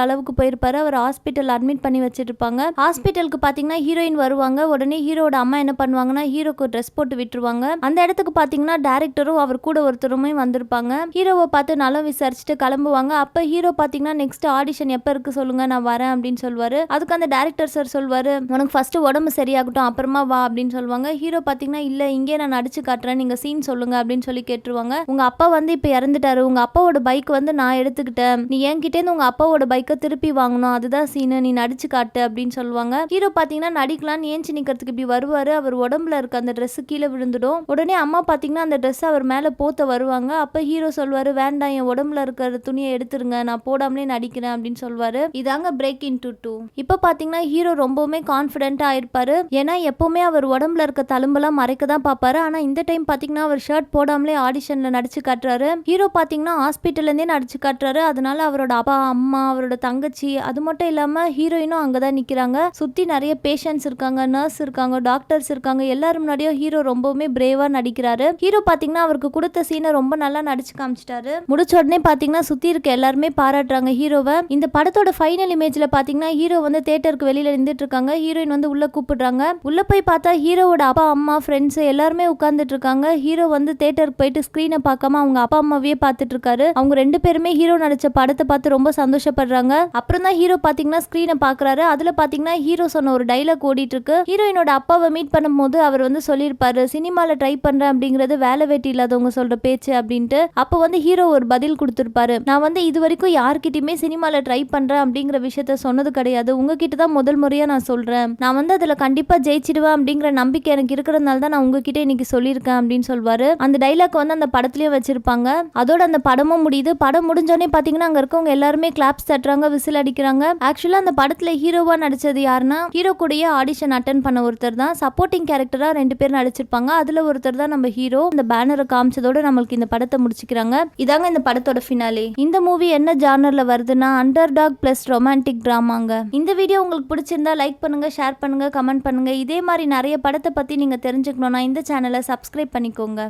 அளவுக்கு போயிருப்பாரு. அவர் ஹாஸ்பிட்டல் அட்மிட் பண்ணி வச்சிட்டு இருப்பாங்க. ஹாஸ்பிட்டலுக்கு பாத்தீங்கன்னா ஹீரோயின் வருவாங்க. உடனே ஹீரோட அம்மா என்ன பண்ணுவாங்கன்னா ஹீரோக்கு ட்ரெஸ் போட்டு விட்டுருவாங்க. அந்த இடத்துக்கு பாத்தீங்கன்னா டைரக்டரும் அவர் கூட ஒருத்தருமே வந்திருப்பாங்க. ஹீரோவை பார்த்து நலம் விசாரிச்சுட்டு கிளம்புவாங்க. அப்ப ஹீரோ பாத்தீங்கன்னா நெக்ஸ்ட் ஆடிஷன் எப்ப இருக்கு சொல்லுங்க, நான் வரேன் அப்படின்னு சொல்லுவாரு. அதுக்கு அந்த டைரக்டர் சார் சொல்வாரு, உனக்கு ஃபர்ஸ்ட் உடம்பு சரியாகட்டும் அப்புறமா வா அப்படின்னு சொல்லுவாங்க. ஹீரோ பாத்தீங்கன்னா இல்ல இங்கே நான் நடிச்சு காட்டுறேன், நீங்க சீன் சொல்லுங்க அப்படின்னு சொல்லி கேட்டுருவாங்க. உங்க அப்பா வந்து இப்ப இறந்துட்டாரு, உங்க அப்பாவோட பைக் வந்து நான் எடுத்துக்கிட்டேன், நீ என்கிட்ட இருந்து உங்க அப்பாவோட பைக்கை திருப்பி வாங்கணும், அதுதான் சீனு, நீ நடிச்சு காட்டு அப்படின்னு சொல்லுவாங்க. ஹீரோ பாத்தீங்கன்னா நடிக்கலாம்னு ஏஞ்சி நிக்கிறதுக்கு இப்படி வருவாரு. அவர் உடம்புல இருக்க அந்த ட்ரெஸ் கீழே விழுந்துடும். உடனே அம்மா பாத்தீங்கன்னா அந்த ட்ரெஸ் அவர் மேல போத்த வருவாங்க. அப்ப ஹீரோ சொல்வாரு, வேண்டாம் என் உடம்புல இருக்கிற துணியை எடுத்துருங்க, நான் போடாமலே நடிக்கிறேன் அப்படின்னு சொல்வாரு. இதாங்க பிரேக் இன்டு 2. இப்ப பாத்தீங்கன்னா ஹீரோ ரொம்பவுமே கான்பிடென்ட்டா ஆயிருப்பாரு. ஏன்னா எப்பவுமே அவர் உடம்புல இருக்க தழும்பெல்லாம் மறைக்க தான் பாப்பாரு. ஆனா இந்த டைம் பாத்தீங்கன்னா அவர் ஷர்ட் போடாமலே ஆடிஷன்ல நடிச்சு காட்டுறாரு. ஹீரோ பாத்தீங்கன்னா ஹாஸ்பிட்டல்ல இருந்தே நடிச்சு காட்டுறாரு. அதனால அவரோட அப்பா அம்மா அவரோட தங்கச்சி அது மட்டும் இல்லாம ஹீரோயினும் அங்கதான் நிக்கிறாங்க. சுத்தி நிறைய பேஷண்ட்ஸ் இருக்காங்க, நர்ஸ் இருக்காங்க, டாக்டர்ஸ் இருக்காங்க. எல்லாரும் முன்னாடியும் ஹீரோ ரொம்பவுமே பிரேவா நடிக்கிறாரு. ஹீரோ பாத்தீங்கன்னா அவருக்கு கொடுத்த சீனை ரொம்ப நல்லா நடிச்சு காமிச்சிட்டாரு. முடிச்ச உடனே பாத்தீங்கன்னா சுத்தி இருக்க எல்லாருமே பாராட்டுறாங்க ஹீரோவை. இந்த படத்தோட ஃபைனல் இமேஜ்ல பாத்தீங்கன்னா ஹீரோ வந்து தியேட்டருக்கு வெளியில நின்றுட்டு இருக்காங்க. ஹீரோயின் வந்து உள்ள கூப்பிடுறாங்க. உள்ள போய் பார்த்தா ஹீரோவோட அப்பா அம்மா ஃப்ரெண்ட்ஸ் எல்லாருமே உட்கார்ந்துட்டு இருக்காங்க. ஹீரோ வந்து தியேட்டருக்கு போயிட்டு ஸ்கிரீனை பார்க்காம அவங்க அப்பா அம்மாவே பார்த்துட்டு இருக்காரு. அவங்க ரெண்டு பேருமே ஹீரோ நடிச்ச படத்தை பார்த்து ரொம்ப சந்தோஷப்படுறாங்க. அப்புறம் தான் ஹீரோ பாத்தீங்கன்னா ஸ்கிரீனை பாக்குறாரு. அதுல பாத்தீங்கன்னா ஹீரோ சொன்ன ஒரு டைலாக் ஓடிட்டு இருக்கு. ஹீரோயினோட அப்பாவை மீட் பண்ணும்போது அவர் வந்து சொல்லியிருப்பாரு, சினிமால ட்ரை பண்றேன் அப்படிங்கிறது வேலை வெட்டி இல்லாதவங்க சொல்ற பேச்சு அப்படின்ட்டு. அப்ப வந்து ஹீரோ ஒரு பதில் கொடுத்திருப்பாரு, நான் வந்து இது வரைக்கும் யார்கிட்டயுமே சினிமால ட்ரை பண்றேன் அப்படிங்கிற விஷயத்த சொன்னது கிடையாது, உங்ககிட்ட தான் முதல் முறையா நான் சொல்றேன், நான் வந்து அதுல கண்டிப்பா ஜெயிச்சிடுவேன் அப்படிங்கிற நம்பிக்கை எனக்கு இருக்கிறதுனால தான் நான் உங்ககிட்ட இன்னைக்கு சொல்லியிருக்கேன் அப்படின்னு சொல்வாரு. அந்த டைலாக் வந்து அந்த படத்துலயும் வச்சிருப்பாங்க. அதோட அந்த படமும் முடியுது. படம் முடிஞ்சோடனே பாத்தீங்கன்னா அங்க இருக்கவங்க எல்லாருமே கிளாப்ஸ் தட்டுறாங்க, விசில் அடிக்கிறாங்க. ஆக்சுவலா அந்த படத்துல ஹீரோவா நடிச்சது யாருன்னா ஹீரோ கூடயே ஆடிஷன் அட்டென்ட் பண்ண ஒருத்தர் தான். சப்போர்ட்டிங் கேரக்டரா 2 பேர் நடிச்சிருப்பாங்க. அதுல ஒருத்தர் தான் நம்ம ஹீரோ. இந்த பேனரை காமிச்சதோட நம்மளுக்கு இந்த படத்தை முடிச்சுக்கிறாங்க. இதாங்க இந்த படத்தோட ஃபினாலே. இந்த மூவி என்ன ஜானர்ல வருதுன்னா அண்டர் டாக் பிளஸ் ரொமான்டிக் டிராமாங்க. இந்த வீடியோ உங்களுக்கு பிடிச்சிருந்தா லைக் பண்ணுங்க, ஷேர் பண்ணுங்க, கமெண்ட் பண்ணுங்க. இதே மாதிரி நிறைய படத்தை பத்தி நீங்க தெரிஞ்சுக்கணும்னா இந்த சேனலை சப்ஸ்கிரைப் பண்ணிக்கோங்க.